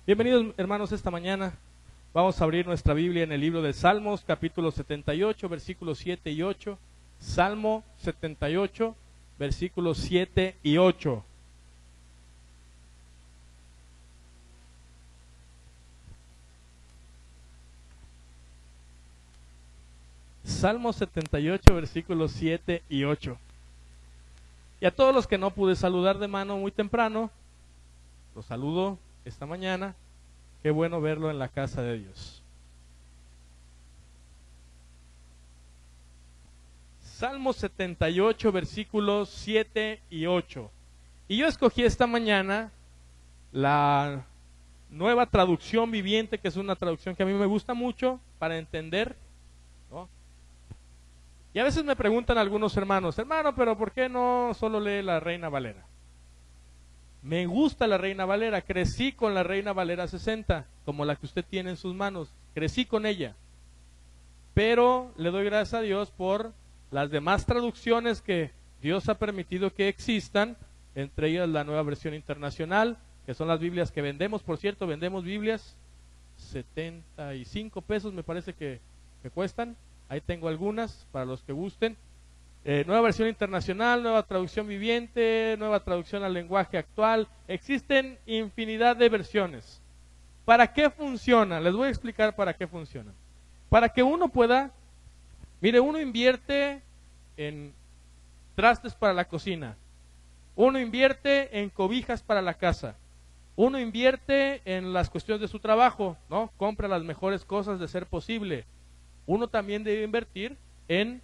Bienvenidos, hermanos, esta mañana. Vamos a abrir nuestra Biblia en el libro de Salmos, capítulo 78, versículos 7 y 8. Salmo 78, versículos 7 y 8. Salmo 78, versículos 7 y 8. Y a todos los que no pude saludar de mano muy temprano, los saludo esta mañana. Qué bueno verlo en la casa de Dios. Salmo 78, versículos 7 y 8. Y yo escogí esta mañana la nueva traducción viviente, que es una traducción que a mí me gusta mucho para entender, ¿no? Y a veces me preguntan algunos hermanos, hermano, pero ¿por qué no solo lee la Reina Valera? Me gusta la Reina Valera, crecí con la Reina Valera 60, como la que usted tiene en sus manos, crecí con ella. Pero le doy gracias a Dios por las demás traducciones que Dios ha permitido que existan, entre ellas la Nueva Versión Internacional, que son las Biblias que vendemos. Por cierto, vendemos Biblias, 75 pesos me parece que cuestan. Ahí tengo algunas para los que gusten. Nueva Versión Internacional, Nueva Traducción Viviente, Nueva Traducción al Lenguaje Actual. Existen infinidad de versiones. ¿Para qué funciona? Les voy a explicar para qué funciona. Para que uno pueda, mire, uno invierte en trastes para la cocina, uno invierte en cobijas para la casa, uno invierte en las cuestiones de su trabajo, ¿no? Compra las mejores cosas de ser posible. Uno también debe invertir en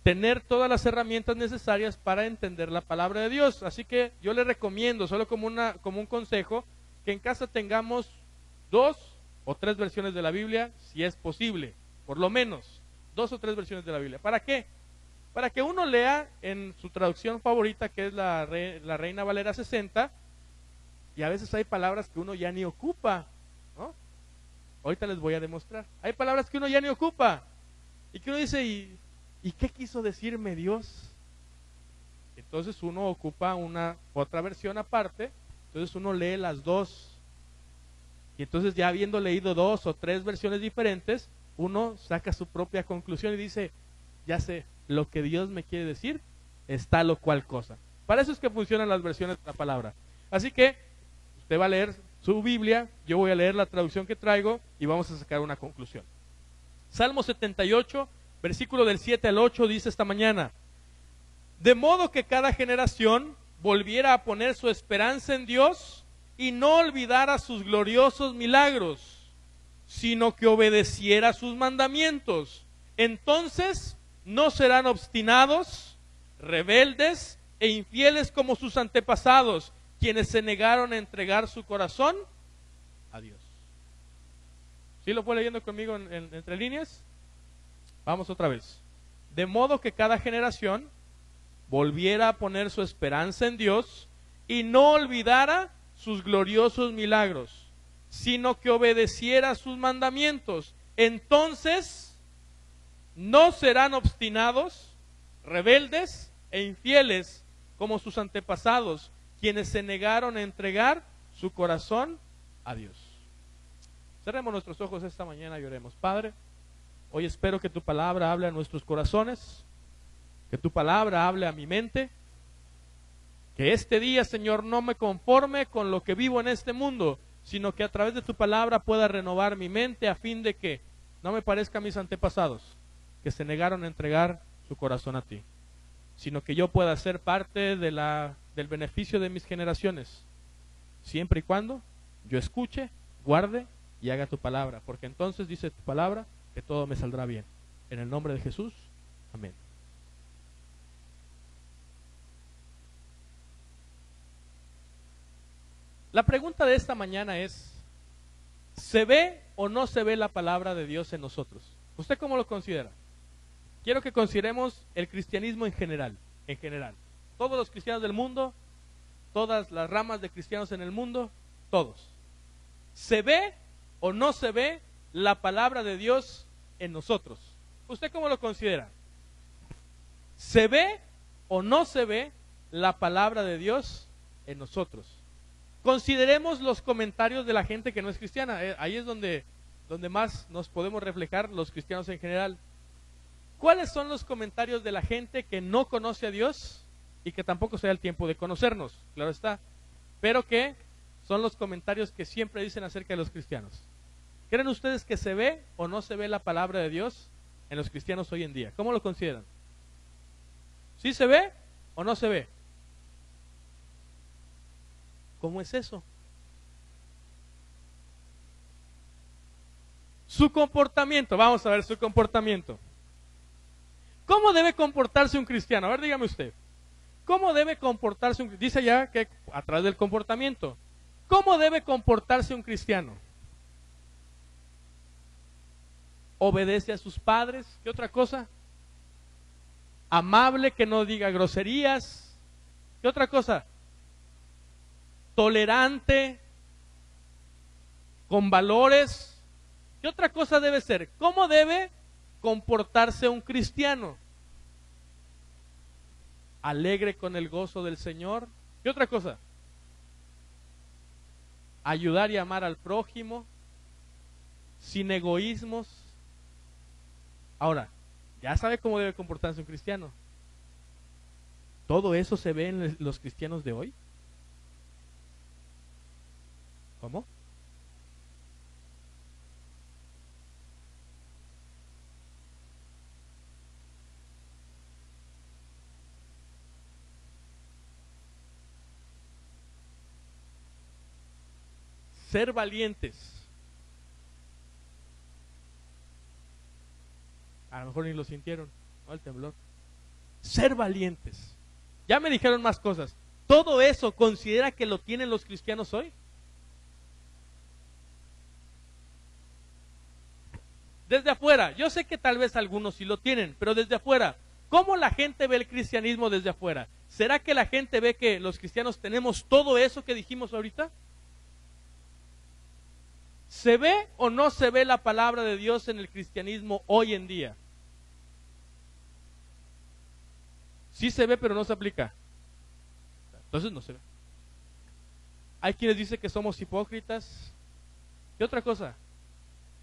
tener todas las herramientas necesarias para entender la palabra de Dios. Así que yo le recomiendo, solo como un consejo, que en casa tengamos 2 o 3 versiones de la Biblia, si es posible, por lo menos 2 o 3 versiones de la Biblia. ¿Para qué? Para que uno lea en su traducción favorita, que es la Reina Valera 60, y a veces hay palabras que uno ya ni ocupa, ¿no? Ahorita les voy a demostrar. Hay palabras que uno ya ni ocupa, y que uno dice, ¿y qué quiso decirme Dios? Entonces uno ocupa otra versión aparte, entonces uno lee las 2, y entonces ya habiendo leído 2 o 3 versiones diferentes, uno saca su propia conclusión y dice, ya sé, lo que Dios me quiere decir es tal o cual cosa. Para eso es que funcionan las versiones de la palabra. Así que usted va a leer su Biblia, yo voy a leer la traducción que traigo y vamos a sacar una conclusión. Salmo 78, versículo del 7 al 8 dice esta mañana: de modo que cada generación volviera a poner su esperanza en Dios y no olvidara sus gloriosos milagros, sino que obedeciera sus mandamientos. Entonces no serán obstinados, rebeldes e infieles como sus antepasados, quienes se negaron a entregar su corazón a Dios. ¿Sí lo fue leyendo conmigo entre líneas? Vamos otra vez. De modo que cada generación volviera a poner su esperanza en Dios y no olvidara sus gloriosos milagros, sino que obedeciera sus mandamientos. Entonces no serán obstinados, rebeldes e infieles como sus antepasados, quienes se negaron a entregar su corazón a Dios. Cerremos nuestros ojos esta mañana y oremos. Padre, hoy espero que tu palabra hable a nuestros corazones, que tu palabra hable a mi mente, que este día, Señor, no me conforme con lo que vivo en este mundo, sino que a través de tu palabra pueda renovar mi mente a fin de que no me parezca a mis antepasados, que se negaron a entregar su corazón a ti, sino que yo pueda ser parte del beneficio de mis generaciones, siempre y cuando yo escuche, guarde y haga tu palabra, porque entonces dice tu palabra que todo me saldrá bien. En el nombre de Jesús, amén. La pregunta de esta mañana es: ¿se ve o no se ve la palabra de Dios en nosotros? ¿Usted cómo lo considera? Quiero que consideremos el cristianismo en general. Todos los cristianos del mundo, todas las ramas de cristianos en el mundo, todos. ¿Se ve o no se ve la palabra de Dios en nosotros? ¿Usted cómo lo considera? ¿Se ve o no se ve la palabra de Dios en nosotros? Consideremos los comentarios de la gente que no es cristiana. Ahí es donde más nos podemos reflejar los cristianos en general. ¿Cuáles son los comentarios de la gente que no conoce a Dios y que tampoco se da el tiempo de conocernos? Claro está. Pero que son los comentarios que siempre dicen acerca de los cristianos. ¿Creen ustedes que se ve o no se ve la palabra de Dios en los cristianos hoy en día? ¿Cómo lo consideran? ¿Sí se ve o no se ve? ¿Cómo es eso? Su comportamiento, vamos a ver su comportamiento. ¿Cómo debe comportarse un cristiano? A ver, dígame usted. ¿Cómo debe comportarse un cristiano? Dice ya que a través del comportamiento. ¿Cómo debe comportarse un cristiano? Obedece a sus padres. ¿Qué otra cosa? Amable, que no diga groserías. ¿Qué otra cosa? Tolerante, con valores. ¿Qué otra cosa debe ser? ¿Cómo debe comportarse un cristiano? Alegre con el gozo del Señor. ¿Qué otra cosa? Ayudar y amar al prójimo, sin egoísmos. Ahora, ya sabe cómo debe comportarse un cristiano. ¿Todo eso se ve en los cristianos de hoy? ¿Cómo? Ser valientes. A lo mejor ni lo sintieron, ¿no? El temblor. Ser valientes. Ya me dijeron más cosas. ¿Todo eso considera que lo tienen los cristianos hoy? Desde afuera, yo sé que tal vez algunos sí lo tienen, pero desde afuera, ¿cómo la gente ve el cristianismo desde afuera? ¿Será que la gente ve que los cristianos tenemos todo eso que dijimos ahorita? ¿Se ve o no se ve la palabra de Dios en el cristianismo hoy en día? Sí se ve, pero no se aplica. Entonces no se ve. Hay quienes dicen que somos hipócritas. ¿Qué otra cosa?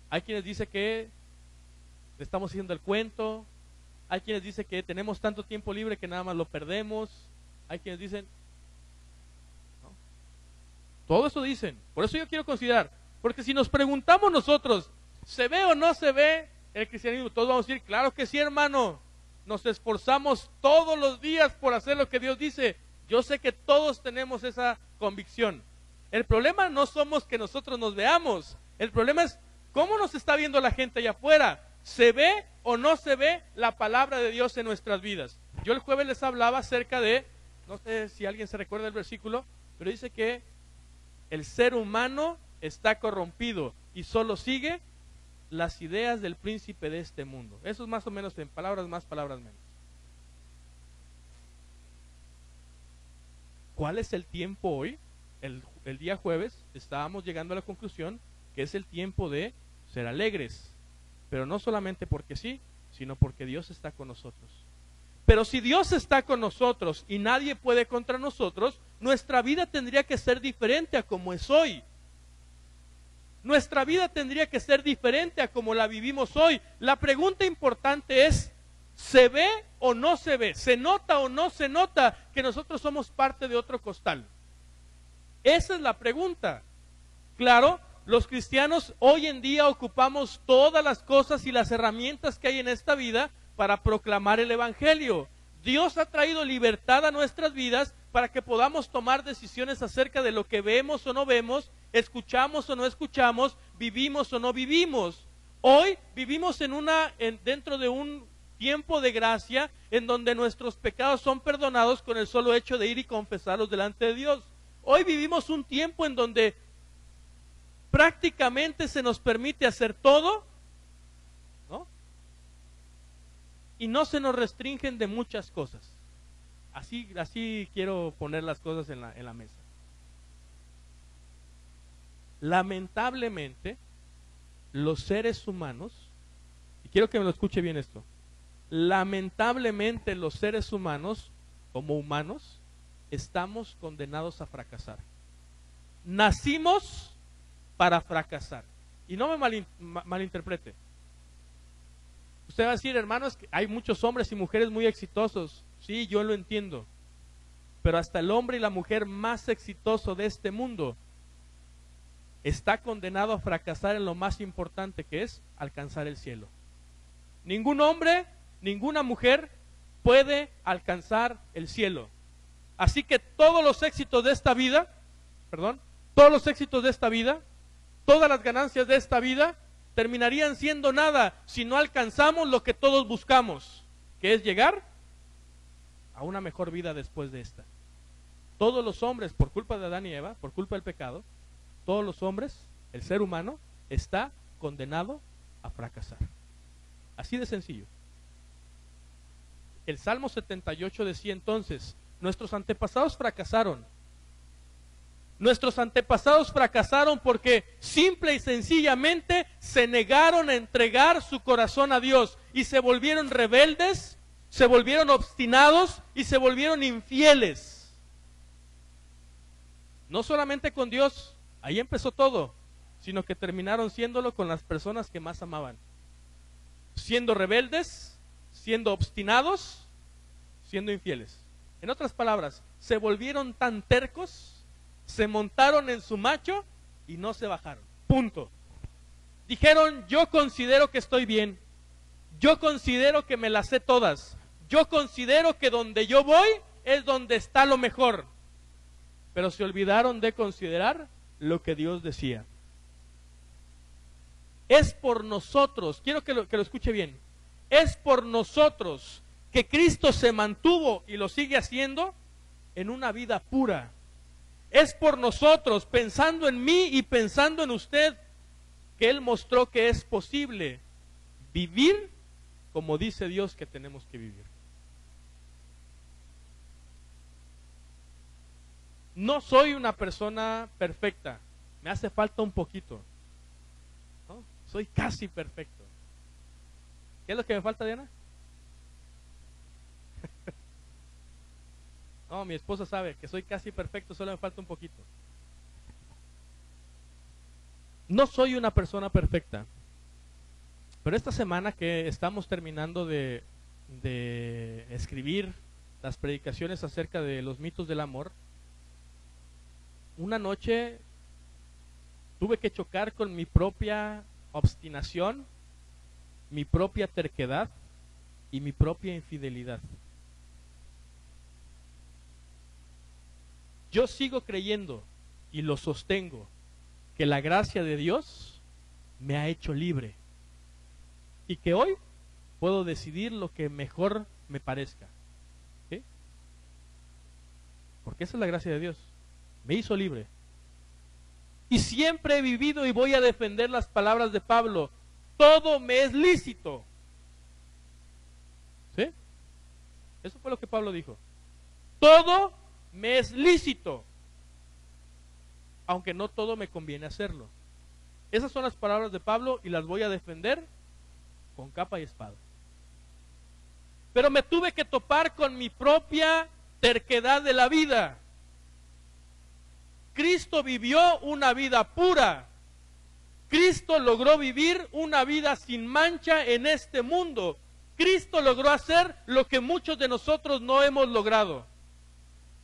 Hay quienes dicen que le estamos haciendo el cuento. Hay quienes dicen que tenemos tanto tiempo libre que nada más lo perdemos. Hay quienes dicen, ¿no? Todo eso dicen. Por eso yo quiero considerar. Porque si nos preguntamos nosotros, ¿se ve o no se ve el cristianismo? Todos vamos a decir, claro que sí, hermano. Nos esforzamos todos los días por hacer lo que Dios dice. Yo sé que todos tenemos esa convicción. El problema no somos que nosotros nos veamos. El problema es cómo nos está viendo la gente allá afuera. ¿Se ve o no se ve la palabra de Dios en nuestras vidas? Yo el jueves les hablaba acerca de, no sé si alguien se recuerda el versículo, pero dice que el ser humano está corrompido y solo sigue las ideas del príncipe de este mundo. Eso es más o menos en palabras más, palabras menos. ¿Cuál es el tiempo hoy? El día jueves estábamos llegando a la conclusión que es el tiempo de ser alegres, pero no solamente porque sí, sino porque Dios está con nosotros. Pero si Dios está con nosotros y nadie puede contra nosotros, nuestra vida tendría que ser diferente a como es hoy. Nuestra vida tendría que ser diferente a como la vivimos hoy. La pregunta importante es, ¿se ve o no se ve? ¿Se nota o no se nota que nosotros somos parte de otro costal? Esa es la pregunta. Claro, los cristianos hoy en día ocupamos todas las cosas y las herramientas que hay en esta vida para proclamar el evangelio. Dios ha traído libertad a nuestras vidas para que podamos tomar decisiones acerca de lo que vemos o no vemos, escuchamos o no escuchamos, vivimos o no vivimos. Hoy vivimos dentro de un tiempo de gracia en donde nuestros pecados son perdonados con el solo hecho de ir y confesarlos delante de Dios. Hoy vivimos un tiempo en donde prácticamente se nos permite hacer todo, ¿no? Y no se nos restringen de muchas cosas. Así quiero poner las cosas en la mesa. Lamentablemente, los seres humanos, y quiero que me lo escuche bien esto, lamentablemente los seres humanos, como humanos, estamos condenados a fracasar. nacimos para fracasar. Y no me malinterprete. Usted va a decir, hermanos, que hay muchos hombres y mujeres muy exitosos. Sí, yo lo entiendo. Pero hasta el hombre y la mujer más exitoso de este mundo está condenado a fracasar en lo más importante, que es alcanzar el cielo. Ningún hombre, ninguna mujer puede alcanzar el cielo. Así que todos los éxitos de esta vida, todas las ganancias de esta vida, terminarían siendo nada si no alcanzamos lo que todos buscamos, que es llegar a una mejor vida después de esta. Todos los hombres, por culpa de Adán y Eva, por culpa del pecado, todos los hombres, el ser humano, está condenado a fracasar. Así de sencillo. El Salmo 78 decía entonces, nuestros antepasados fracasaron. Nuestros antepasados fracasaron porque simple y sencillamente se negaron a entregar su corazón a Dios y se volvieron rebeldes, se volvieron obstinados y se volvieron infieles. No solamente con Dios, ahí empezó todo, sino que terminaron siéndolo con las personas que más amaban. Siendo rebeldes, siendo obstinados, siendo infieles. En otras palabras, se volvieron tan tercos, se montaron en su macho y no se bajaron. Punto. Dijeron, yo considero que estoy bien, yo considero que me las sé todas, yo considero que donde yo voy es donde está lo mejor. Pero se olvidaron de considerar lo que Dios decía. Es por nosotros, quiero que lo escuche bien, es por nosotros que Cristo se mantuvo y lo sigue haciendo en una vida pura. Es por nosotros, pensando en mí y pensando en usted, que Él mostró que es posible vivir como dice Dios que tenemos que vivir. No soy una persona perfecta, me hace falta un poquito, ¿no? Soy casi perfecto. ¿Qué es lo que me falta, Diana? No, mi esposa sabe que soy casi perfecto, solo me falta un poquito. No soy una persona perfecta, pero esta semana que estamos terminando de escribir las predicaciones acerca de los mitos del amor, una noche tuve que chocar con mi propia obstinación, mi propia terquedad y mi propia infidelidad. Yo sigo creyendo y lo sostengo que la gracia de Dios me ha hecho libre y que hoy puedo decidir lo que mejor me parezca. ¿Sí? Porque esa es la gracia de Dios. Me hizo libre. Y siempre he vivido y voy a defender las palabras de Pablo. Todo me es lícito. ¿Sí? Eso fue lo que Pablo dijo. Todo me es lícito, aunque no todo me conviene hacerlo. Esas son las palabras de Pablo y las voy a defender con capa y espada. Pero me tuve que topar con mi propia terquedad de la vida. Cristo vivió una vida pura. Cristo logró vivir una vida sin mancha en este mundo. Cristo logró hacer lo que muchos de nosotros no hemos logrado.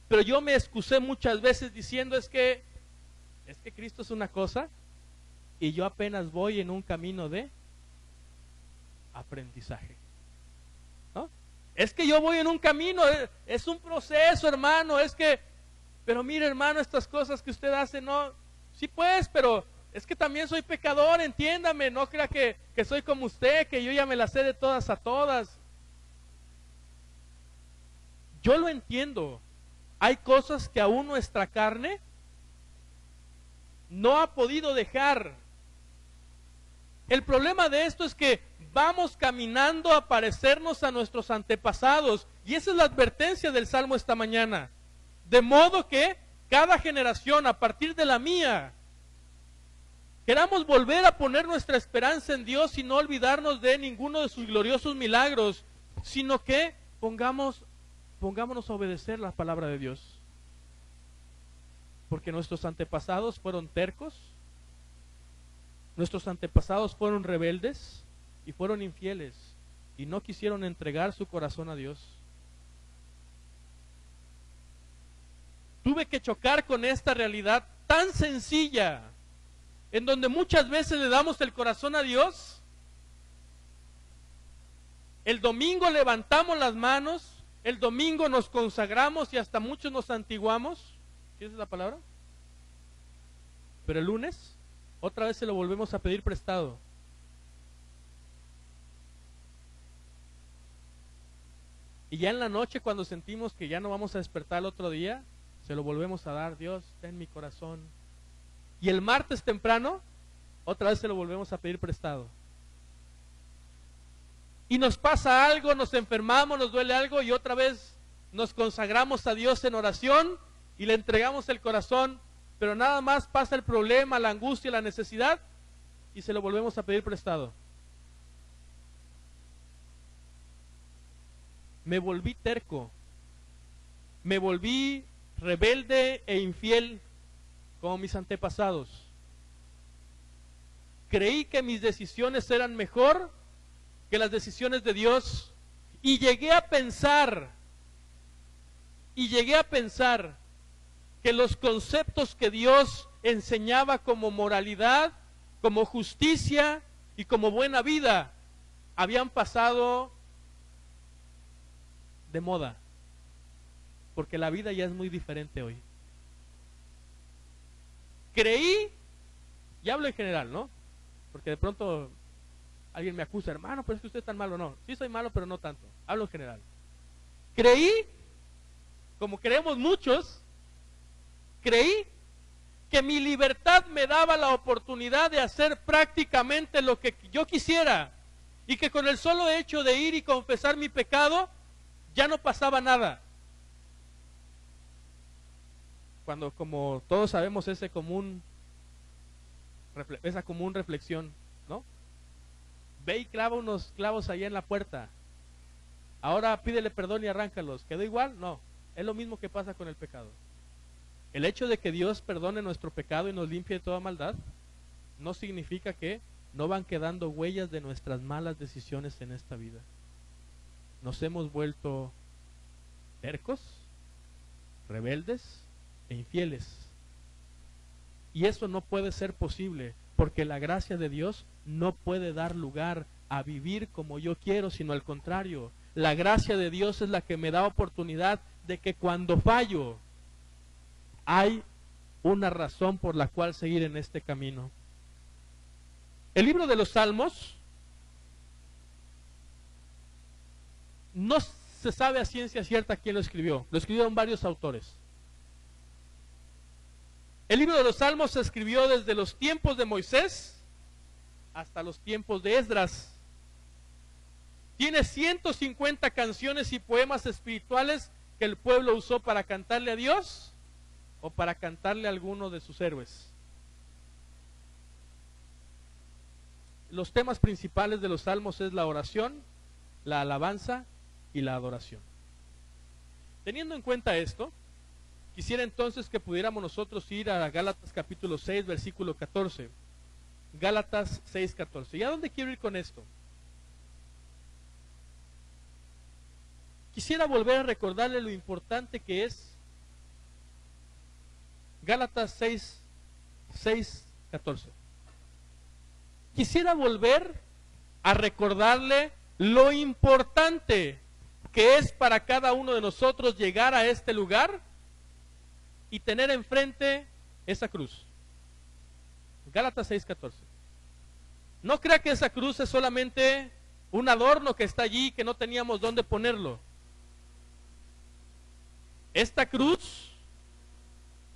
Pero yo me excusé muchas veces diciendo es que Cristo es una cosa y yo apenas voy en un camino de aprendizaje. ¿No? Es que yo voy en un camino, es un proceso, hermano, pero mire, hermano, estas cosas que usted hace, no, sí pues, pero es que también soy pecador, entiéndame, no crea que soy como usted, que yo ya me las sé de todas a todas. Yo lo entiendo. Hay cosas que aún nuestra carne no ha podido dejar. El problema de esto es que vamos caminando a parecernos a nuestros antepasados. Y esa es la advertencia del Salmo esta mañana. De modo que cada generación, a partir de la mía, queramos volver a poner nuestra esperanza en Dios y no olvidarnos de ninguno de sus gloriosos milagros, sino que pongámonos a obedecer la palabra de Dios. Porque nuestros antepasados fueron tercos, nuestros antepasados fueron rebeldes y fueron infieles y no quisieron entregar su corazón a Dios. Tuve que chocar con esta realidad tan sencilla, en donde muchas veces le damos el corazón a Dios. El domingo levantamos las manos, el domingo nos consagramos y hasta muchos nos santiguamos. ¿Qué es la palabra? Pero el lunes, otra vez se lo volvemos a pedir prestado. Y ya en la noche, cuando sentimos que ya no vamos a despertar el otro día, se lo volvemos a dar. Dios, ten mi corazón. Y el martes temprano, otra vez se lo volvemos a pedir prestado. Y nos pasa algo, nos enfermamos, nos duele algo y otra vez nos consagramos a Dios en oración y le entregamos el corazón, pero nada más pasa el problema, la angustia, la necesidad y se lo volvemos a pedir prestado. Me volví terco, me volví rebelde e infiel como mis antepasados. Creí que mis decisiones eran mejor que las decisiones de Dios y llegué a pensar que los conceptos que Dios enseñaba como moralidad, como justicia y como buena vida habían pasado de moda, porque la vida ya es muy diferente hoy. Creí, y hablo en general, ¿no? Porque de pronto alguien me acusa, hermano, pero es que usted es tan malo. No, sí soy malo, pero no tanto. Hablo en general. Creí, como creemos muchos, creí que mi libertad me daba la oportunidad de hacer prácticamente lo que yo quisiera y que con el solo hecho de ir y confesar mi pecado ya no pasaba nada. Cuando, como todos sabemos, esa común reflexión, ¿no? Ve y clava unos clavos allá en la puerta. Ahora pídele perdón y arráncalos. ¿Quedó igual? No. Es lo mismo que pasa con el pecado. El hecho de que Dios perdone nuestro pecado y nos limpie de toda maldad no significa que no van quedando huellas de nuestras malas decisiones en esta vida. Nos hemos vuelto tercos, rebeldes e infieles. Y eso no puede ser posible, porque la gracia de Dios no puede dar lugar a vivir como yo quiero, sino al contrario. La gracia de Dios es la que me da oportunidad de que cuando fallo, hay una razón por la cual seguir en este camino. El libro de los Salmos no se sabe a ciencia cierta quién lo escribió. Lo escribieron varios autores. El libro de los Salmos se escribió desde los tiempos de Moisés hasta los tiempos de Esdras. Tiene 150 canciones y poemas espirituales que el pueblo usó para cantarle a Dios o para cantarle a alguno de sus héroes. Los temas principales de los Salmos es la oración, la alabanza y la adoración. Teniendo en cuenta esto, quisiera entonces que pudiéramos nosotros ir a Gálatas capítulo 6, versículo 14. Gálatas 6, 14. ¿Y a dónde quiero ir con esto? Quisiera volver a recordarle lo importante que es Gálatas 6, 14. Quisiera volver a recordarle lo importante que es para cada uno de nosotros llegar a este lugar y tener enfrente esa cruz. Gálatas 6:14. No crea que esa cruz es solamente un adorno que está allí que no teníamos dónde ponerlo. Esta cruz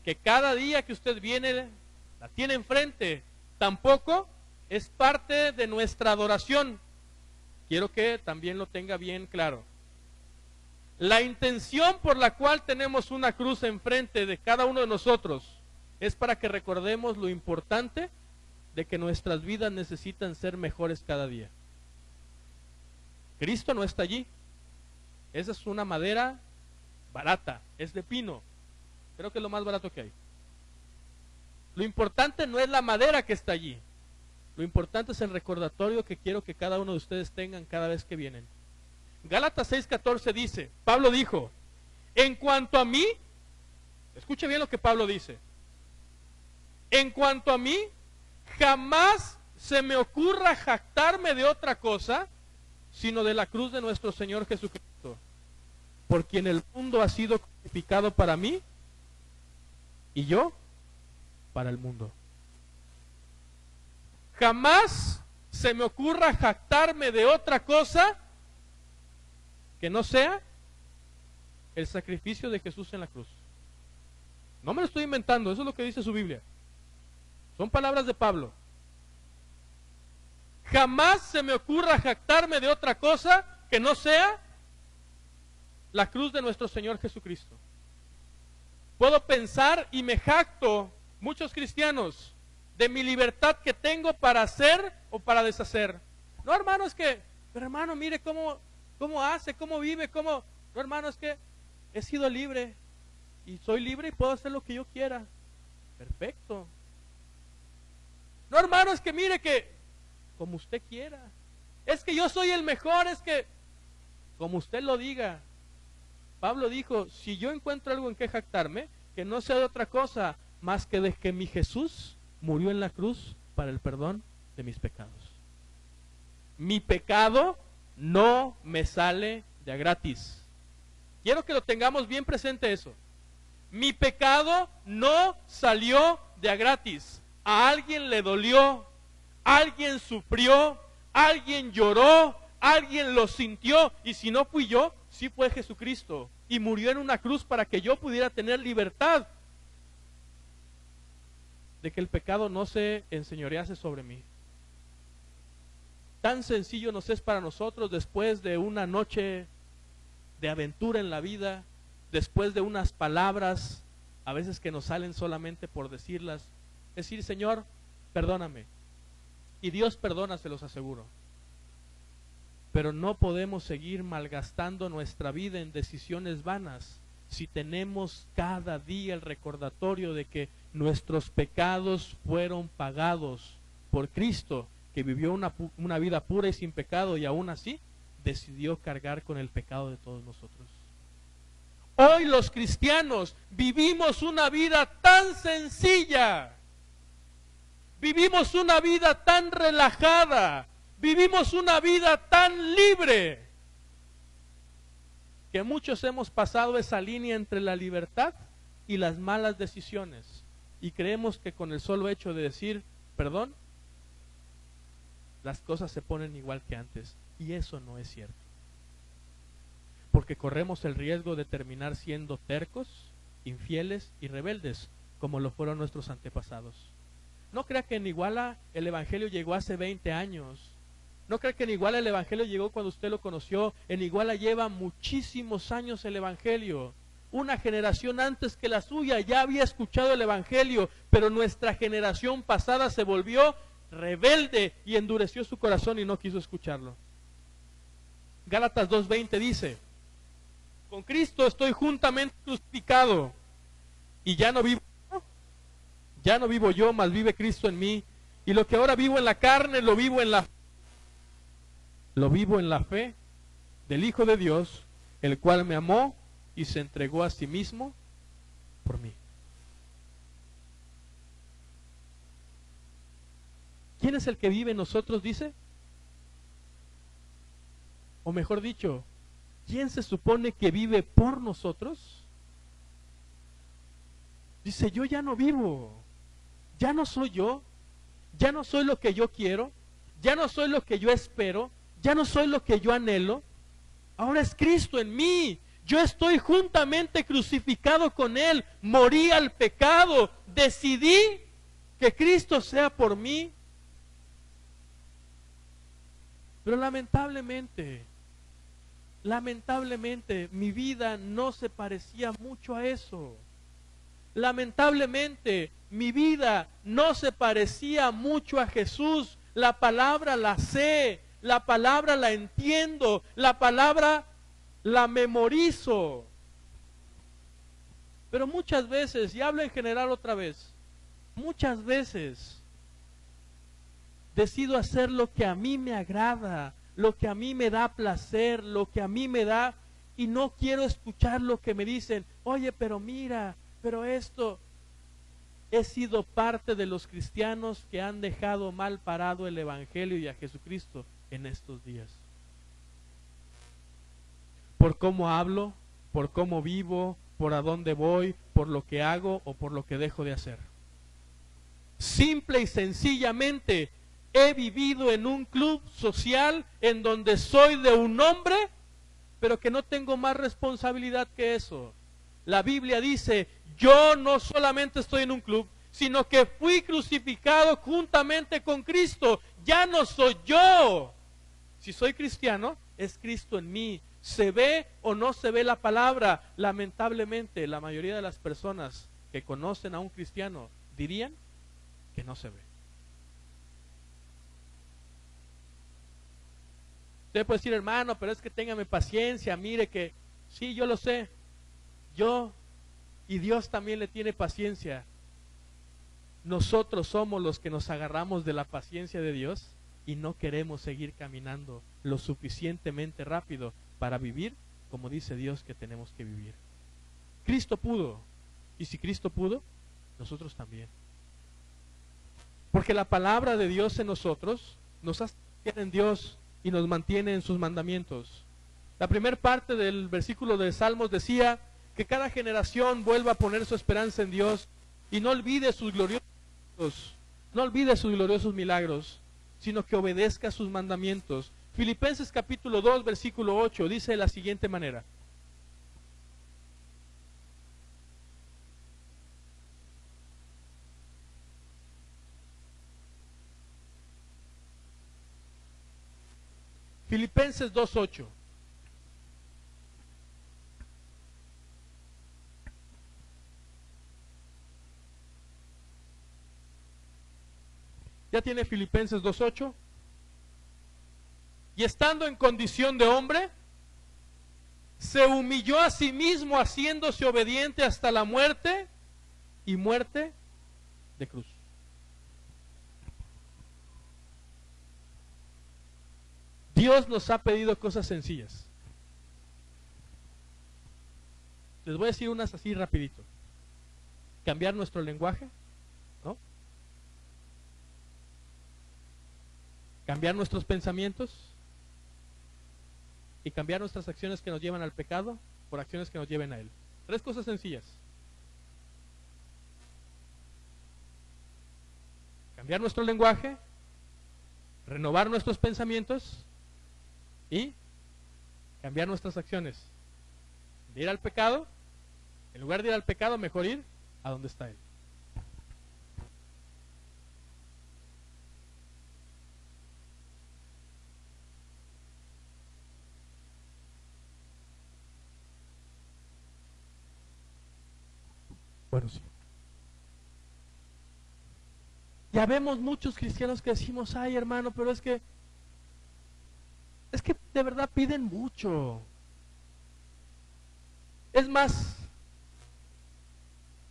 que cada día que usted viene la tiene enfrente, tampoco es parte de nuestra adoración. Quiero que también lo tenga bien claro. La intención por la cual tenemos una cruz enfrente de cada uno de nosotros es para que recordemos lo importante de que nuestras vidas necesitan ser mejores cada día. Cristo no está allí. Esa es una madera barata, es de pino. Creo que es lo más barato que hay. Lo importante no es la madera que está allí. Lo importante es el recordatorio que quiero que cada uno de ustedes tengan cada vez que vienen. Gálatas 6:14 dice, Pablo dijo, en cuanto a mí, escuche bien lo que Pablo dice, en cuanto a mí, jamás se me ocurra jactarme de otra cosa, sino de la cruz de nuestro Señor Jesucristo, por quien el mundo ha sido crucificado para mí, y yo para el mundo. Jamás se me ocurra jactarme de otra cosa que no sea el sacrificio de Jesús en la cruz. No me lo estoy inventando, eso es lo que dice su Biblia. Son palabras de Pablo. Jamás se me ocurra jactarme de otra cosa que no sea la cruz de nuestro Señor Jesucristo. Puedo pensar y me jacto, muchos cristianos, de mi libertad que tengo para hacer o para deshacer. No, hermano, es que, pero hermano, mire cómo hace, cómo vive, cómo... No, hermano, es que he sido libre y soy libre y puedo hacer lo que yo quiera. Perfecto. No, hermano, es que mire que, como usted quiera. Es que yo soy el mejor, es que, como usted lo diga. Pablo dijo, si yo encuentro algo en que jactarme, que no sea de otra cosa más que de que mi Jesús murió en la cruz para el perdón de mis pecados. Mi pecado no me sale de a gratis. Quiero que lo tengamos bien presente eso. Mi pecado no salió de a gratis. A alguien le dolió, alguien sufrió, alguien lloró, alguien lo sintió, y si no fui yo, sí fue Jesucristo, y murió en una cruz para que yo pudiera tener libertad de que el pecado no se enseñorease sobre mí. Tan sencillo nos es para nosotros después de una noche de aventura en la vida, después de unas palabras, a veces que nos salen solamente por decirlas, decir, Señor, perdóname. Y Dios perdona, se los aseguro. Pero no podemos seguir malgastando nuestra vida en decisiones vanas si tenemos cada día el recordatorio de que nuestros pecados fueron pagados por Cristo, que vivió una vida pura y sin pecado, y aún así decidió cargar con el pecado de todos nosotros. Hoy los cristianos vivimos una vida tan sencilla, vivimos una vida tan relajada, vivimos una vida tan libre, que muchos hemos pasado esa línea entre la libertad y las malas decisiones, y creemos que con el solo hecho de decir perdón, las cosas se ponen igual que antes, y eso no es cierto, porque corremos el riesgo de terminar siendo tercos, infieles y rebeldes, como lo fueron nuestros antepasados. No crea que en Iguala el Evangelio llegó hace 20 años. No crea que en Iguala el Evangelio llegó cuando usted lo conoció. En Iguala lleva muchísimos años el Evangelio. Una generación antes que la suya ya había escuchado el Evangelio, pero nuestra generación pasada se volvió rebelde y endureció su corazón y no quiso escucharlo. Gálatas 2:20 dice, con Cristo estoy juntamente crucificado, y ya no vivo yo, mas vive Cristo en mí, y lo que ahora vivo en la carne lo vivo en la fe del Hijo de Dios, el cual me amó y se entregó a sí mismo por mí. ¿Quién es el que vive en nosotros, dice? O mejor dicho, ¿quién se supone que vive por nosotros? Dice, yo ya no vivo, ya no soy yo, ya no soy lo que yo quiero, ya no soy lo que yo espero, ya no soy lo que yo anhelo, ahora es Cristo en mí. Yo estoy juntamente crucificado con Él, morí al pecado, decidí que Cristo sea por mí. Pero lamentablemente, mi vida no se parecía mucho a eso. Lamentablemente, mi vida no se parecía mucho a Jesús. La palabra la sé, la palabra la entiendo, la palabra la memorizo. Pero muchas veces, y hablo en general otra vez, Muchas veces decido hacer lo que a mí me agrada, lo que a mí me da placer, lo que a mí me da, y no quiero escuchar lo que me dicen. Oye, pero mira, pero esto. He sido parte de los cristianos que han dejado mal parado el Evangelio y a Jesucristo en estos días. Por cómo hablo, por cómo vivo, por a dónde voy, por lo que hago o por lo que dejo de hacer. Simple y sencillamente he vivido en un club social en donde soy de un hombre, pero que no tengo más responsabilidad que eso. La Biblia dice, yo no solamente estoy en un club, sino que fui crucificado juntamente con Cristo. Ya no soy yo. Si soy cristiano, es Cristo en mí. ¿Se ve o no se ve la palabra? Lamentablemente, la mayoría de las personas que conocen a un cristiano dirían que no se ve. Usted puede decir, hermano, pero es que téngame paciencia, mire que, sí, yo lo sé. Yo y Dios también le tiene paciencia. Nosotros somos los que nos agarramos de la paciencia de Dios y no queremos seguir caminando lo suficientemente rápido para vivir como dice Dios que tenemos que vivir. Cristo pudo, y si Cristo pudo, nosotros también. Porque la palabra de Dios en nosotros nos hace confiar en Dios y nos mantiene en sus mandamientos. La primera parte del versículo de Salmos decía que cada generación vuelva a poner su esperanza en Dios y no olvide sus gloriosos milagros, sino que obedezca sus mandamientos. Filipenses capítulo 2, versículo 8 dice de la siguiente manera: Filipenses 2:8. ¿Ya tiene Filipenses 2:8? Y estando en condición de hombre, se humilló a sí mismo, haciéndose obediente hasta la muerte, y muerte de cruz. Dios nos ha pedido cosas sencillas. Les voy a decir unas así rapidito. Cambiar nuestro lenguaje, ¿no? Cambiar nuestros pensamientos y cambiar nuestras acciones que nos llevan al pecado por acciones que nos lleven a Él. 3 cosas sencillas. Cambiar nuestro lenguaje, renovar nuestros pensamientos y cambiar nuestras acciones. De ir al pecado, en lugar de ir al pecado, mejor ir a donde está Él. Bueno, sí. Ya vemos muchos cristianos que decimos, ay hermano, pero es que de verdad piden mucho. Es más,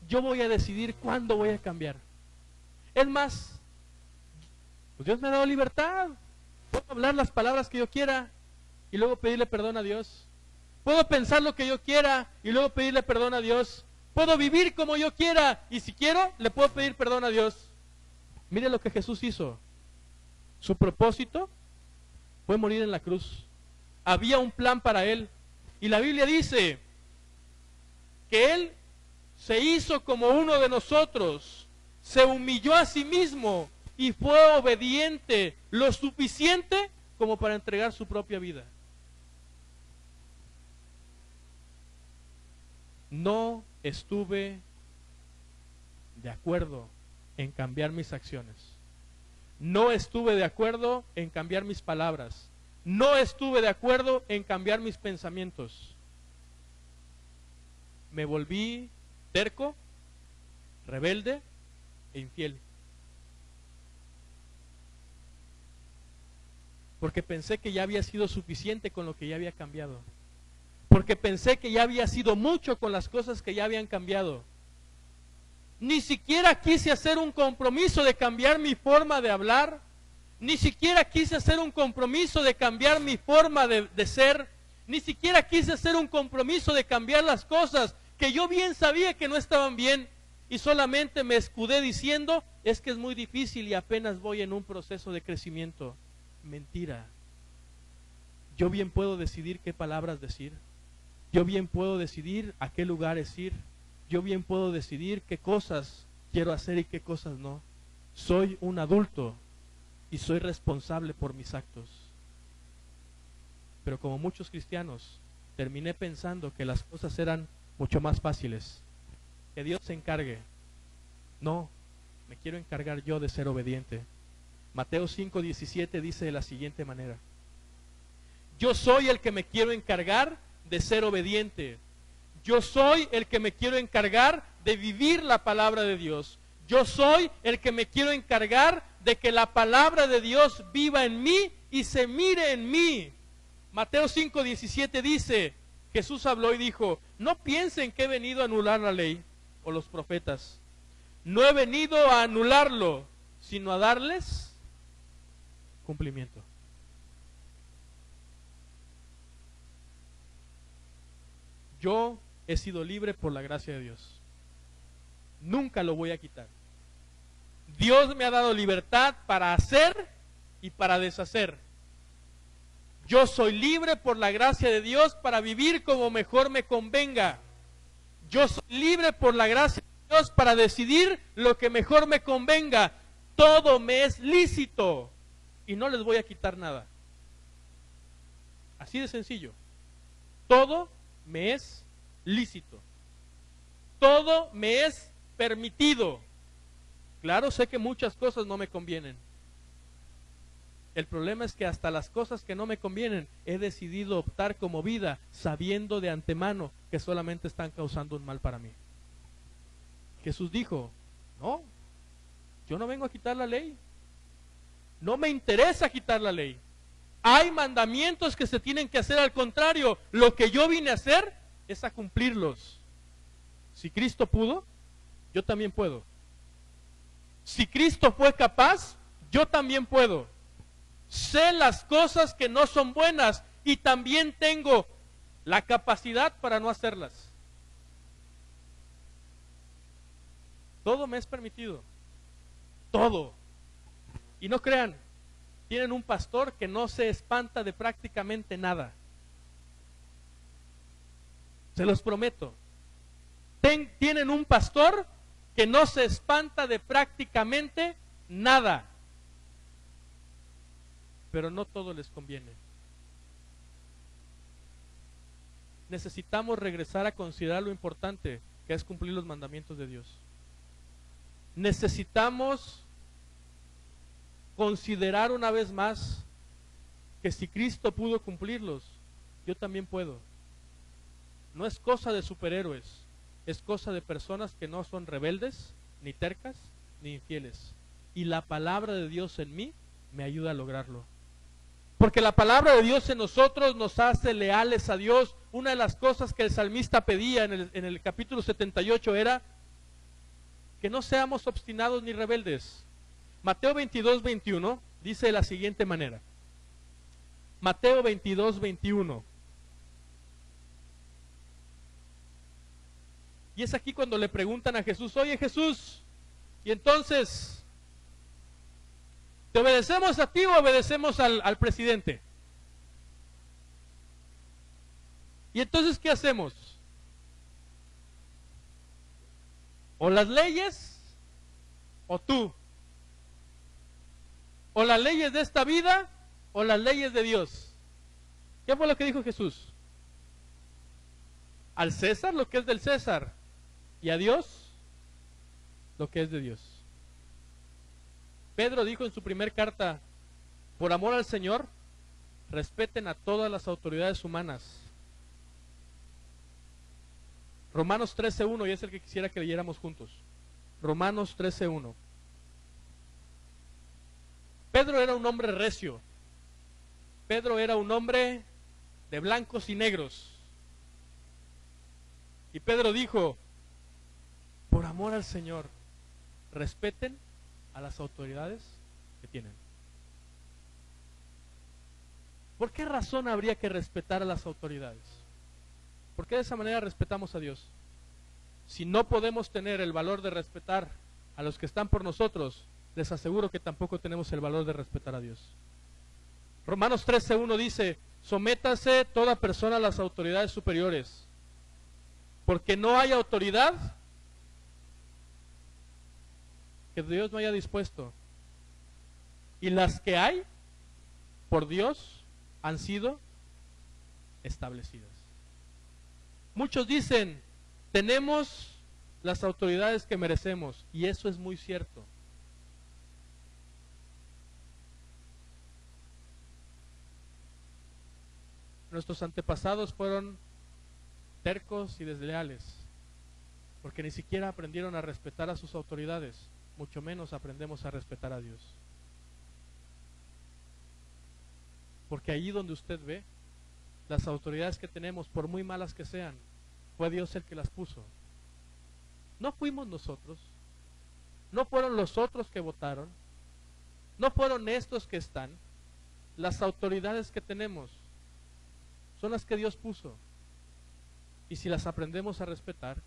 yo voy a decidir cuándo voy a cambiar. Es más, pues Dios me ha dado libertad. Puedo hablar las palabras que yo quiera y luego pedirle perdón a Dios. Puedo pensar lo que yo quiera y luego pedirle perdón a Dios. Puedo vivir como yo quiera y si quiero, le puedo pedir perdón a Dios. Mire lo que Jesús hizo. Su propósito fue morir en la cruz. Había un plan para Él. Y la Biblia dice que Él se hizo como uno de nosotros. Se humilló a sí mismo y fue obediente lo suficiente como para entregar su propia vida. No estuve de acuerdo en cambiar mis acciones. No estuve de acuerdo en cambiar mis palabras. No estuve de acuerdo en cambiar mis pensamientos. Me volví terco, rebelde e infiel. Porque pensé que ya había sido suficiente con lo que ya había cambiado. Porque pensé que ya había sido mucho con las cosas que ya habían cambiado. Ni siquiera quise hacer un compromiso de cambiar mi forma de hablar. Ni siquiera quise hacer un compromiso de cambiar mi forma de ser. Ni siquiera quise hacer un compromiso de cambiar las cosas que yo bien sabía que no estaban bien. Y solamente me escudé diciendo, es que es muy difícil y apenas voy en un proceso de crecimiento. Mentira. Yo bien puedo decidir qué palabras decir. Yo bien puedo decidir a qué lugares ir. Yo bien puedo decidir qué cosas quiero hacer y qué cosas no. Soy un adulto y soy responsable por mis actos. Pero como muchos cristianos, terminé pensando que las cosas eran mucho más fáciles. Que Dios se encargue. No, me quiero encargar yo de ser obediente. Mateo 5:17 dice de la siguiente manera: yo soy el que me quiero encargar de ser obediente. Yo soy el que me quiero encargar de vivir la palabra de Dios. Yo soy el que me quiero encargar de que la palabra de Dios viva en mí y se mire en mí. Mateo 5:17 dice, Jesús habló y dijo, no piensen que he venido a anular la ley o los profetas. No he venido a anularlo, sino a darles cumplimiento. Yo he sido libre por la gracia de Dios. Nunca lo voy a quitar. Dios me ha dado libertad para hacer y para deshacer. Yo soy libre por la gracia de Dios para vivir como mejor me convenga. Yo soy libre por la gracia de Dios para decidir lo que mejor me convenga. Todo me es lícito y no les voy a quitar nada. Así de sencillo. Todo me es lícito. Todo me es permitido. Claro, sé que muchas cosas no me convienen. El problema es que hasta las cosas que no me convienen he decidido optar como vida sabiendo de antemano que solamente están causando un mal para mí. Jesús dijo, no, yo no vengo a quitar la ley. No me interesa quitar la ley. Hay mandamientos que se tienen que hacer, al contrario, lo que yo vine a hacer es a cumplirlos. Si Cristo pudo, yo también puedo. Si Cristo fue capaz, yo también puedo. Sé las cosas que no son buenas y también tengo la capacidad para no hacerlas. Todo me es permitido. Todo. Y no crean, tienen un pastor que no se espanta de prácticamente nada. Se los prometo. Tienen un pastor que no se espanta de prácticamente nada. Pero no todo les conviene. Necesitamos regresar a considerar lo importante que es cumplir los mandamientos de Dios. Necesitamos considerar una vez más que si Cristo pudo cumplirlos, yo también puedo. No es cosa de superhéroes, es cosa de personas que no son rebeldes, ni tercas, ni infieles. Y la palabra de Dios en mí me ayuda a lograrlo. Porque la palabra de Dios en nosotros nos hace leales a Dios. Una de las cosas que el salmista pedía en el capítulo 78 era que no seamos obstinados ni rebeldes. Mateo 22:21 dice de la siguiente manera. Mateo 22:21. Y es aquí cuando le preguntan a Jesús, oye Jesús, y entonces, ¿te obedecemos a ti o obedecemos al presidente? Y entonces, ¿qué hacemos? O las leyes, o tú. O las leyes de esta vida, o las leyes de Dios. ¿Qué fue lo que dijo Jesús? Al César lo que es del César, y a Dios lo que es de Dios. Pedro dijo en su primer carta, por amor al Señor, respeten a todas las autoridades humanas. Romanos 13:1, y es el que quisiera que leyéramos juntos. Romanos 13:1. Pedro era un hombre recio. Pedro era un hombre de blancos y negros. Y Pedro dijo, por amor amor al Señor, respeten a las autoridades que tienen. ¿Por qué razón habría que respetar a las autoridades? ¿Por qué de esa manera respetamos a Dios? Si no podemos tener el valor de respetar a los que están por nosotros, les aseguro que tampoco tenemos el valor de respetar a Dios. Romanos 13:1 dice: sométase toda persona a las autoridades superiores, porque no hay autoridad que Dios no haya dispuesto, y las que hay por Dios han sido establecidas. Muchos dicen: tenemos las autoridades que merecemos, y eso es muy cierto. Nuestros antepasados fueron tercos y desleales, porque ni siquiera aprendieron a respetar a sus autoridades, mucho menos aprendemos a respetar a Dios. Porque allí donde usted ve, las autoridades que tenemos, por muy malas que sean, fue Dios el que las puso. No fuimos nosotros, no fueron los otros que votaron, no fueron estos que están. Las autoridades que tenemos son las que Dios puso. Y si las aprendemos a respetar,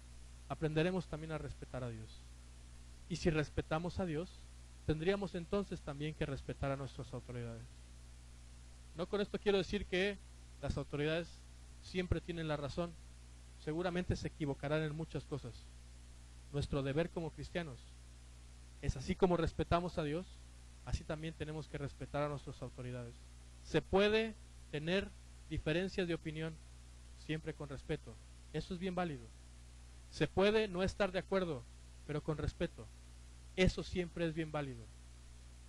aprenderemos también a respetar a Dios. Y si respetamos a Dios, tendríamos entonces también que respetar a nuestras autoridades. No con esto quiero decir que las autoridades siempre tienen la razón. Seguramente se equivocarán en muchas cosas. Nuestro deber como cristianos es, así como respetamos a Dios, así también tenemos que respetar a nuestras autoridades. Se puede tener diferencias de opinión, siempre con respeto. Eso es bien válido. Se puede no estar de acuerdo, pero con respeto. Eso siempre es bien válido.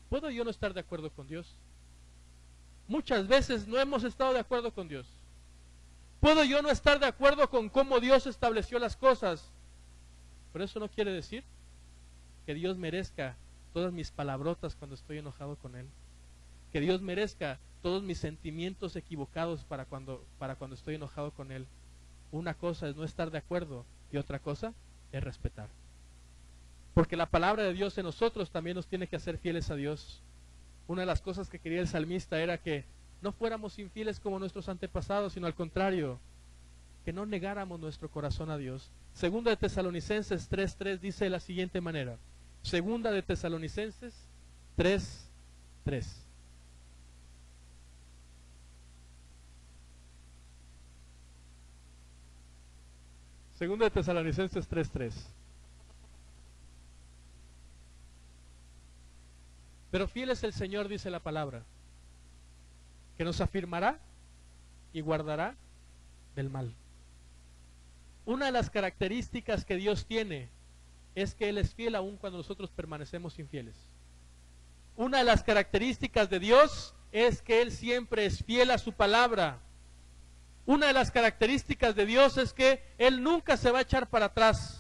¿Puedo yo no estar de acuerdo con Dios? Muchas veces no hemos estado de acuerdo con Dios. ¿Puedo yo no estar de acuerdo con cómo Dios estableció las cosas? Pero eso no quiere decir que Dios merezca todas mis palabrotas cuando estoy enojado con Él. Que Dios merezca todos mis sentimientos equivocados para cuando estoy enojado con Él. Una cosa es no estar de acuerdo y otra cosa es respetar. Porque la palabra de Dios en nosotros también nos tiene que hacer fieles a Dios. Una de las cosas que quería el salmista era que no fuéramos infieles como nuestros antepasados, sino al contrario, que no negáramos nuestro corazón a Dios. Segunda de Tesalonicenses 3:3 dice de la siguiente manera. Segunda de Tesalonicenses 3:3. Segunda de Tesalonicenses 3:3. Pero fiel es el Señor, dice la palabra, que nos afirmará y guardará del mal. Una de las características que Dios tiene es que Él es fiel aun cuando nosotros permanecemos infieles. Una de las características de Dios es que Él siempre es fiel a su palabra. Una de las características de Dios es que Él nunca se va a echar para atrás.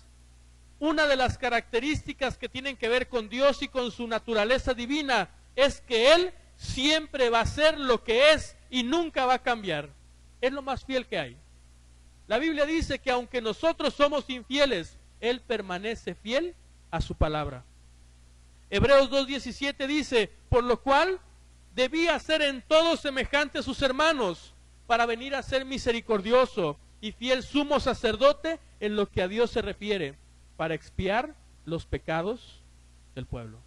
Una de las características que tienen que ver con Dios y con su naturaleza divina es que Él siempre va a ser lo que es y nunca va a cambiar. Es lo más fiel que hay. La Biblia dice que aunque nosotros somos infieles, Él permanece fiel a su palabra. Hebreos 2:17 dice: por lo cual debía ser en todo semejante a sus hermanos, para venir a ser misericordioso y fiel sumo sacerdote en lo que a Dios se refiere, para expiar los pecados del pueblo.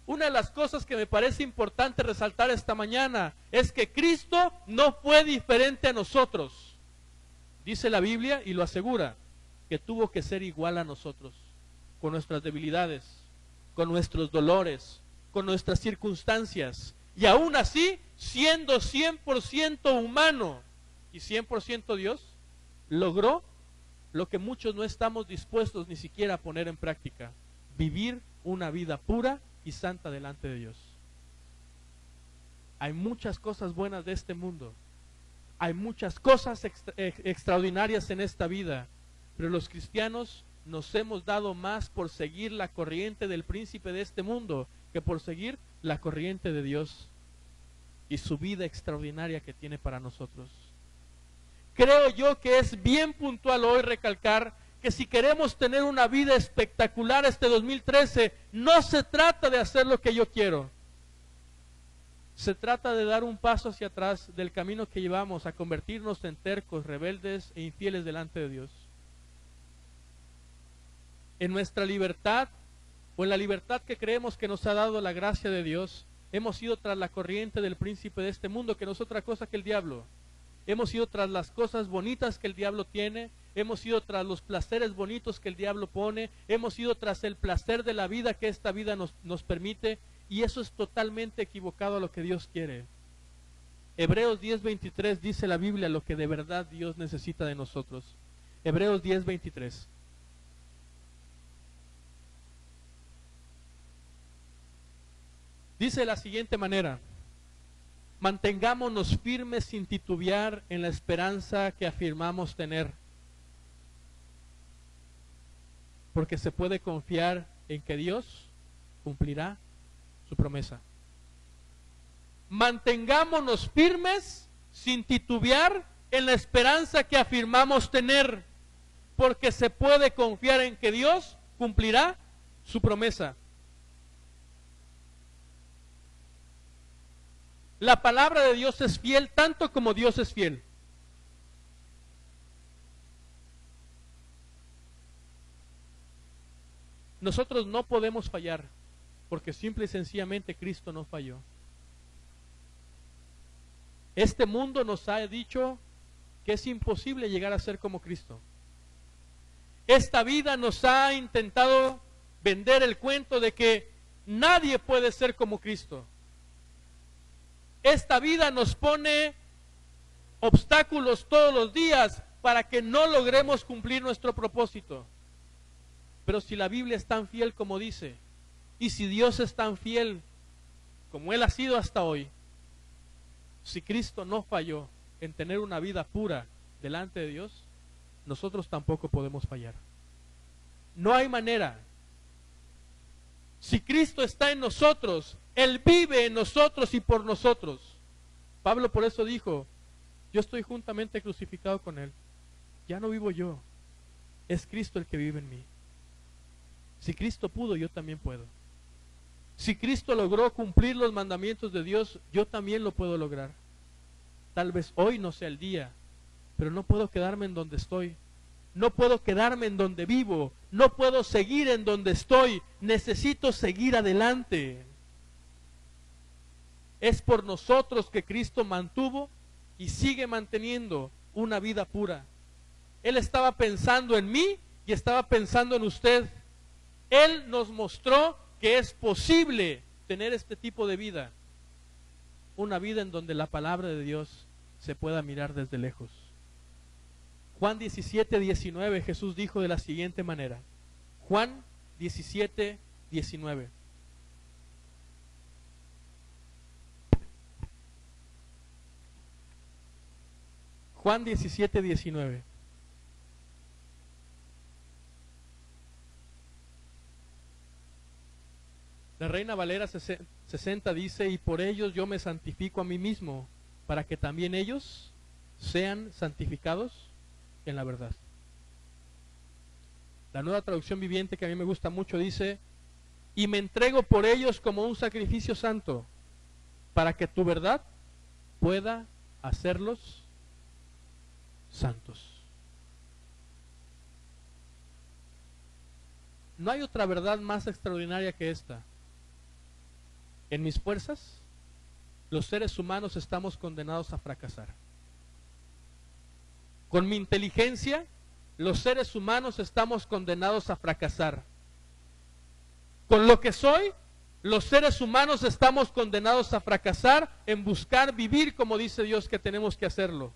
Una de las cosas que me parece importante resaltar esta mañana es que Cristo no fue diferente a nosotros. Dice la Biblia y lo asegura, que tuvo que ser igual a nosotros, con nuestras debilidades, con nuestros dolores, con nuestras circunstancias, y aún así, siendo 100% humano y 100% Dios, logró lo que muchos no estamos dispuestos ni siquiera a poner en práctica: vivir una vida pura y santa delante de Dios. Hay muchas cosas buenas de este mundo, hay muchas cosas extraordinarias en esta vida, pero los cristianos nos hemos dado más por seguir la corriente del príncipe de este mundo que por seguir la corriente de Dios y su vida extraordinaria que tiene para nosotros. Creo yo que es bien puntual hoy recalcar que si queremos tener una vida espectacular este 2013, no se trata de hacer lo que yo quiero. Se trata de dar un paso hacia atrás del camino que llevamos a convertirnos en tercos, rebeldes e infieles delante de Dios. En nuestra libertad, o en la libertad que creemos que nos ha dado la gracia de Dios, hemos ido tras la corriente del príncipe de este mundo, que no es otra cosa que el diablo. Hemos ido tras las cosas bonitas que el diablo tiene, hemos ido tras los placeres bonitos que el diablo pone, hemos ido tras el placer de la vida que esta vida nos permite, y eso es totalmente equivocado a lo que Dios quiere. Hebreos 10:23 dice la Biblia lo que de verdad Dios necesita de nosotros. Hebreos 10:23. Dice de la siguiente manera: mantengámonos firmes sin titubear en la esperanza que afirmamos tener, porque se puede confiar en que Dios cumplirá su promesa. Mantengámonos firmes sin titubear en la esperanza que afirmamos tener, porque se puede confiar en que Dios cumplirá su promesa. La palabra de Dios es fiel tanto como Dios es fiel. Nosotros no podemos fallar, porque simple y sencillamente Cristo no falló. Este mundo nos ha dicho que es imposible llegar a ser como Cristo. Esta vida nos ha intentado vender el cuento de que nadie puede ser como Cristo. Esta vida nos pone obstáculos todos los días para que no logremos cumplir nuestro propósito. Pero si la Biblia es tan fiel como dice, y si Dios es tan fiel como Él ha sido hasta hoy, si Cristo no falló en tener una vida pura delante de Dios, nosotros tampoco podemos fallar. No hay manera. Si Cristo está en nosotros, Él vive en nosotros y por nosotros. Pablo por eso dijo: yo estoy juntamente crucificado con Él. Ya no vivo yo, es Cristo el que vive en mí. Si Cristo pudo, yo también puedo. Si Cristo logró cumplir los mandamientos de Dios, yo también lo puedo lograr. Tal vez hoy no sea el día, pero no puedo quedarme en donde estoy. No puedo quedarme en donde vivo. No puedo seguir en donde estoy. Necesito seguir adelante. Es por nosotros que Cristo mantuvo y sigue manteniendo una vida pura. Él estaba pensando en mí y estaba pensando en usted. Él nos mostró que es posible tener este tipo de vida. Una vida en donde la palabra de Dios se pueda mirar desde lejos. Juan 17:19, Jesús dijo de la siguiente manera. Juan 17:19. Juan 17:19. La Reina Valera 60 dice: y por ellos yo me santifico a mí mismo, para que también ellos sean santificados en la verdad. La Nueva Traducción Viviente, que a mí me gusta mucho, dice: y me entrego por ellos como un sacrificio santo, para que tu verdad pueda hacerlos santos. No hay otra verdad más extraordinaria que esta. En mis fuerzas, los seres humanos estamos condenados a fracasar. Con mi inteligencia, los seres humanos estamos condenados a fracasar. Con lo que soy, los seres humanos estamos condenados a fracasar en buscar vivir como dice Dios que tenemos que hacerlo.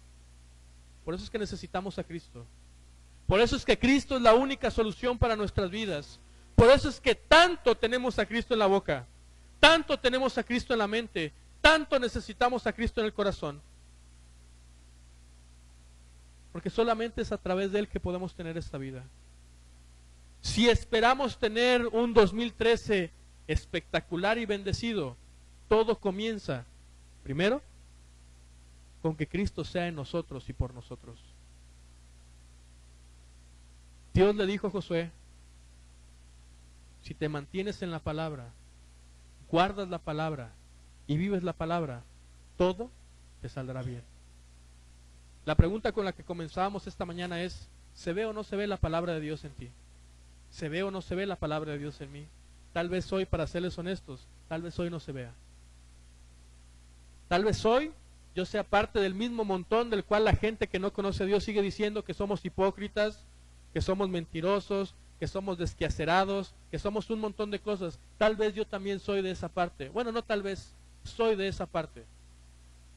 Por eso es que necesitamos a Cristo. Por eso es que Cristo es la única solución para nuestras vidas. Por eso es que tanto tenemos a Cristo en la boca, tanto tenemos a Cristo en la mente, tanto necesitamos a Cristo en el corazón. Porque solamente es a través de Él que podemos tener esta vida. Si esperamos tener un 2013 espectacular y bendecido, todo comienza, primero, con que Cristo sea en nosotros y por nosotros. Dios le dijo a Josué, si te mantienes en la palabra, guardas la palabra y vives la palabra, todo te saldrá bien. La pregunta con la que comenzábamos esta mañana es, ¿se ve o no se ve la palabra de Dios en ti? ¿Se ve o no se ve la palabra de Dios en mí? Tal vez hoy, para serles honestos, tal vez hoy no se vea. Tal vez hoy yo sea parte del mismo montón del cual la gente que no conoce a Dios sigue diciendo que somos hipócritas, que somos mentirosos, que somos desquacerados, que somos un montón de cosas. Tal vez yo también soy de esa parte. Bueno, no tal vez, soy de esa parte.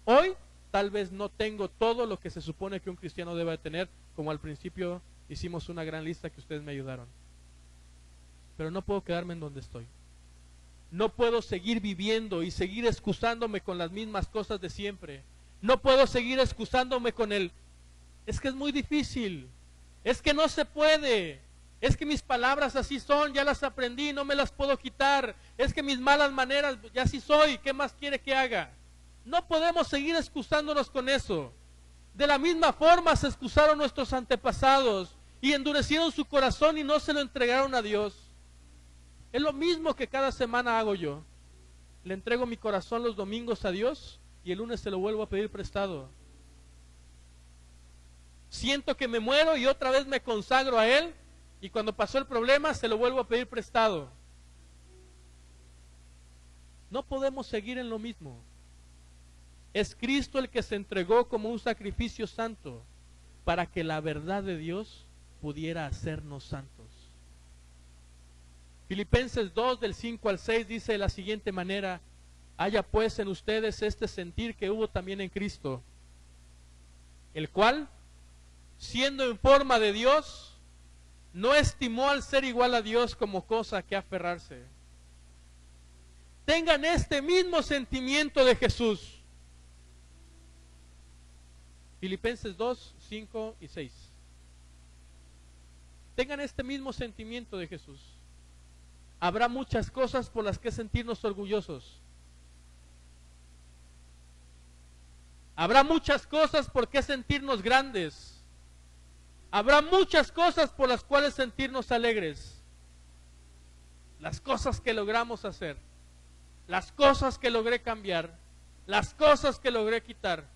Hoy tal vez no tengo todo lo que se supone que un cristiano debe tener, como al principio hicimos una gran lista que ustedes me ayudaron. Pero no puedo quedarme en donde estoy. No puedo seguir viviendo y seguir excusándome con las mismas cosas de siempre. No puedo seguir excusándome con es que es muy difícil, es que no se puede, es que mis palabras así son, ya las aprendí, no me las puedo quitar, es que mis malas maneras, ya así soy, ¿qué más quiere que haga? No podemos seguir excusándonos con eso. De la misma forma se excusaron nuestros antepasados y endurecieron su corazón y no se lo entregaron a Dios. Es lo mismo que cada semana hago yo. Le entrego mi corazón los domingos a Dios y el lunes se lo vuelvo a pedir prestado. Siento que me muero y otra vez me consagro a Él y cuando pasó el problema se lo vuelvo a pedir prestado. No podemos seguir en lo mismo. Es Cristo el que se entregó como un sacrificio santo para que la verdad de Dios pudiera hacernos santos. Filipenses 2 del 5 al 6 dice de la siguiente manera: haya pues en ustedes este sentir que hubo también en Cristo, el cual, siendo en forma de Dios, no estimó al ser igual a Dios como cosa que aferrarse. Tengan este mismo sentimiento de Jesús. Filipenses 2, 5 y 6. Tengan este mismo sentimiento de Jesús. Habrá muchas cosas por las que sentirnos orgullosos. Habrá muchas cosas por qué sentirnos grandes. Habrá muchas cosas por las cuales sentirnos alegres. Las cosas que logramos hacer, las cosas que logré cambiar, las cosas que logré quitar.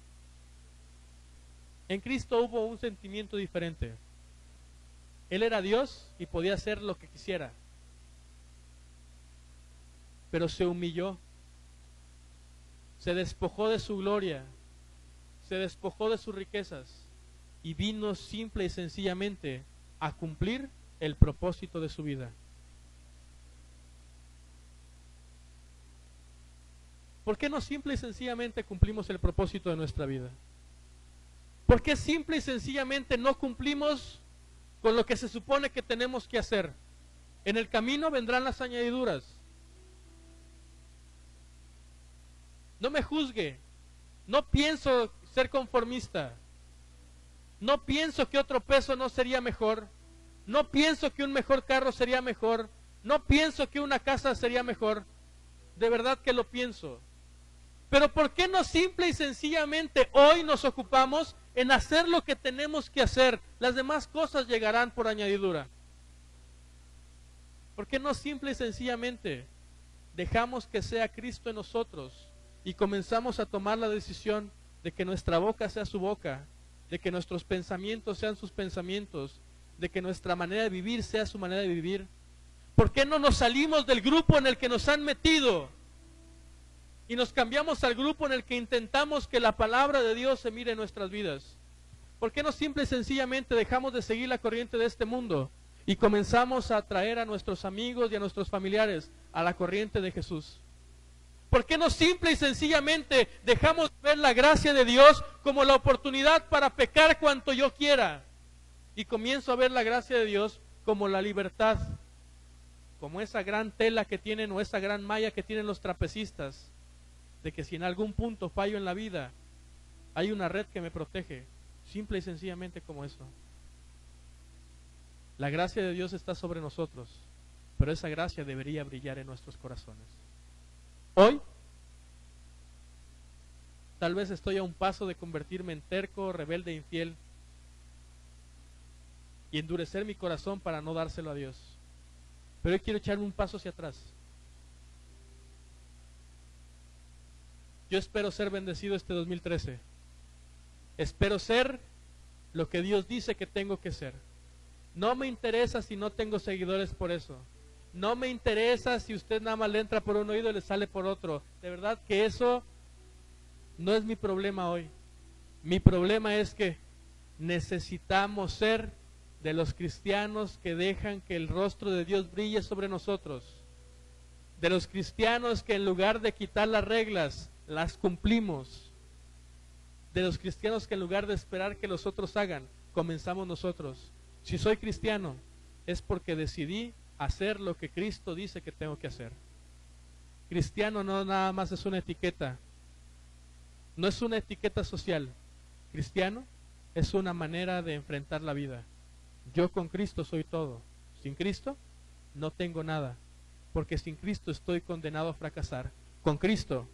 En Cristo hubo un sentimiento diferente. Él era Dios y podía hacer lo que quisiera. Pero se humilló, se despojó de su gloria, se despojó de sus riquezas y vino simple y sencillamente a cumplir el propósito de su vida. ¿Por qué no simple y sencillamente cumplimos el propósito de nuestra vida? ¿Por qué simple y sencillamente no cumplimos con lo que se supone que tenemos que hacer? En el camino vendrán las añadiduras. No me juzgue, no pienso ser conformista, no pienso que otro peso no sería mejor, no pienso que un mejor carro sería mejor, no pienso que una casa sería mejor, de verdad que lo pienso. Pero ¿por qué no simple y sencillamente hoy nos ocupamos en hacer lo que tenemos que hacer? Las demás cosas llegarán por añadidura. ¿Por qué no simple y sencillamente dejamos que sea Cristo en nosotros y comenzamos a tomar la decisión de que nuestra boca sea su boca, de que nuestros pensamientos sean sus pensamientos, de que nuestra manera de vivir sea su manera de vivir? ¿Por qué no nos salimos del grupo en el que nos han metido y nos cambiamos al grupo en el que intentamos que la palabra de Dios se mire en nuestras vidas? ¿Por qué no simple y sencillamente dejamos de seguir la corriente de este mundo y comenzamos a atraer a nuestros amigos y a nuestros familiares a la corriente de Jesús? ¿Por qué no simple y sencillamente dejamos ver la gracia de Dios como la oportunidad para pecar cuanto yo quiera? Y comienzo a ver la gracia de Dios como la libertad, como esa gran tela que tienen o esa gran malla que tienen los trapecistas, de que si en algún punto fallo en la vida, hay una red que me protege, simple y sencillamente como eso. La gracia de Dios está sobre nosotros, pero esa gracia debería brillar en nuestros corazones. Hoy, tal vez estoy a un paso de convertirme en terco, rebelde e infiel. y endurecer mi corazón para no dárselo a Dios. Pero hoy quiero echarme un paso hacia atrás. Yo espero ser bendecido este 2013. Espero ser lo que Dios dice que tengo que ser. No me interesa si no tengo seguidores por eso. No me interesa si usted nada más le entra por un oído y le sale por otro. De verdad que eso no es mi problema hoy. Mi problema es que necesitamos ser de los cristianos que dejan que el rostro de Dios brille sobre nosotros. De los cristianos que en lugar de quitar las reglas, las cumplimos. De los cristianos que en lugar de esperar que los otros hagan, comenzamos nosotros. Si soy cristiano, es porque decidí hacer lo que Cristo dice que tengo que hacer. Cristiano no nada más es una etiqueta. No es una etiqueta social. Cristiano es una manera de enfrentar la vida. Yo con Cristo soy todo. Sin Cristo no tengo nada. Porque sin Cristo estoy condenado a fracasar. Con Cristo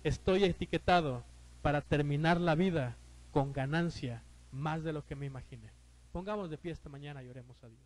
estoy etiquetado para terminar la vida con ganancia más de lo que me imaginé. Pongamos de pie esta mañana y oremos a Dios.